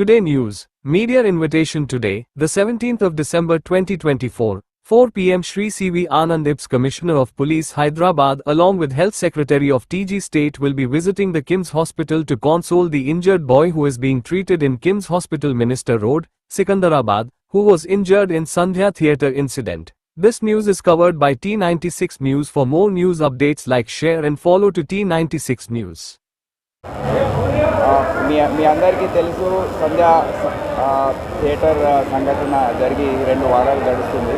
Today News, Media Invitation today, the 17th of December 2024, 4 p.m. Shri C.V. Anand IPS Commissioner of Police Hyderabad along with Health Secretary of TG State will be visiting the KIMS Hospital to console the injured boy who is being treated in KIMS Hospital Minister Road, Sikandarabad, who was injured in Sandhya Theatre incident. This news is covered by T96 News. For more news updates, like, share and follow to T96 News. మీ అందరికీ తెలుసు సంధ్య theatre సంఘటన జరిగి 2 వారాలు గడుస్తుంది.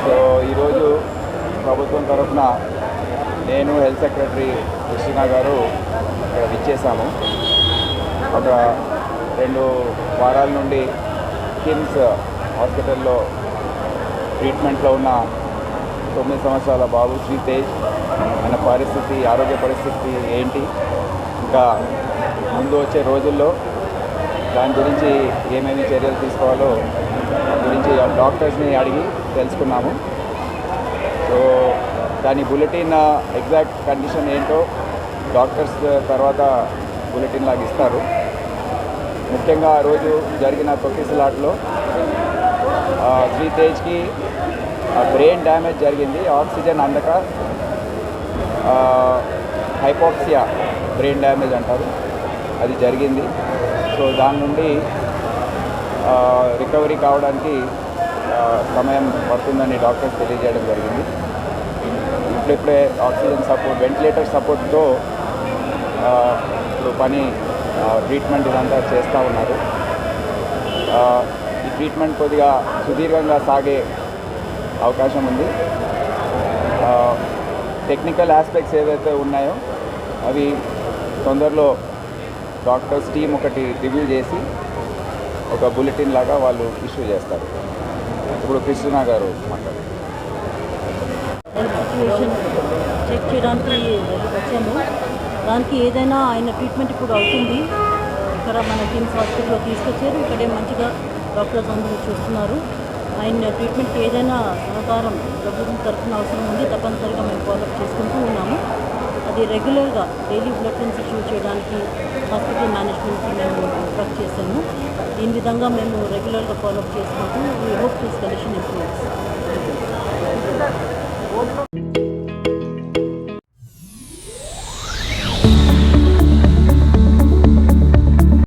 So ఈరోజు ప్రభుత్వం తరఫున నేను హెల్త్ సెక్రటరీ కృష్ణ గారు ఇక్కడ విచ్చేసాము. ఒక 2 వారాల నుండి కిమ్స్ హాస్పిటల్లో ట్రీట్మెంట్లో ఉన్న 9 సంవత్సరాల బాబు శ్రీ తేజ్ ఆయన ఆరోగ్య పరిస్థితి ఏంటి, ఇంకా ముందు వచ్చే రోజుల్లో దాని గురించి ఏమేమి చర్యలు తీసుకోవాలో గురించి డాక్టర్స్ని అడిగి తెలుసుకున్నాము. సో దాని బులెటిన్ ఎగ్జాక్ట్ కండిషన్ ఏంటో డాక్టర్స్ తర్వాత బులెటిన్ లాగా ఇస్తారు. ముఖ్యంగా ఆ రోజు జరిగిన తొక్కిసలాట్లో శ్రీ తేజ్కి బ్రెయిన్ డ్యామేజ్ జరిగింది. ఆక్సిజన్ అందక హైపోక్సియా బ్రెయిన్ డ్యామేజ్ అంటారు, అది జరిగింది. సో దాని నుండి రికవరీ కావడానికి సమయం పడుతుందని డాక్టర్స్ తెలియజేయడం జరిగింది. ఇప్పుడే ఆక్సిజన్ సపోర్ట్, వెంటిలేటర్ సపోర్ట్తో ఇప్పుడు ట్రీట్మెంట్ ఇదంతా చేస్తూ ఉన్నారు. ఈ ట్రీట్మెంట్ కొద్దిగా సుదీర్ఘంగా సాగే అవకాశం ఉంది. టెక్నికల్ ఆస్పెక్ట్స్ ఏవైతే ఉన్నాయో అవి తొందరలో డాక్టర్స్ టీమ్ ఒకటి రివ్యూ చేసి ఒక బులెటిన్ లాగా వాళ్ళు ఇష్యూ చేస్తారు. ఇప్పుడు కృష్ణ గారు మాట్లాడారు. సిచ్యువేషన్ చెక్ చేయడానికి వచ్చాము. దానికి ఏదైనా ఆయన ట్రీట్మెంట్ ఇప్పుడు అవుతుంది. ఇక్కడ మన కిమ్స్ హాస్పిటల్లో తీసుకొచ్చారు. ఇక్కడే మంచిగా డాక్టర్స్ అందరూ చూస్తున్నారు. ఆయన ట్రీట్మెంట్కి ఏదైనా సహకారం ప్రభుత్వం తరఫున అవసరం ఉంది, తప్పనిసరిగా మేము ఫాలోఅప్ చేసుకుంటూ ఉన్నాము. అది రెగ్యులర్గా డైలీ బులెటిన్స్ ఇష్యూ చేయడానికి హాస్పిటల్ మేనేజ్మెంట్కి మేము ఇన్స్ట్రక్ట్ చేశాము. దీని విధంగా మేము రెగ్యులర్గా ఫాలోఅప్ చేసుకుంటూ we hope this condition improves.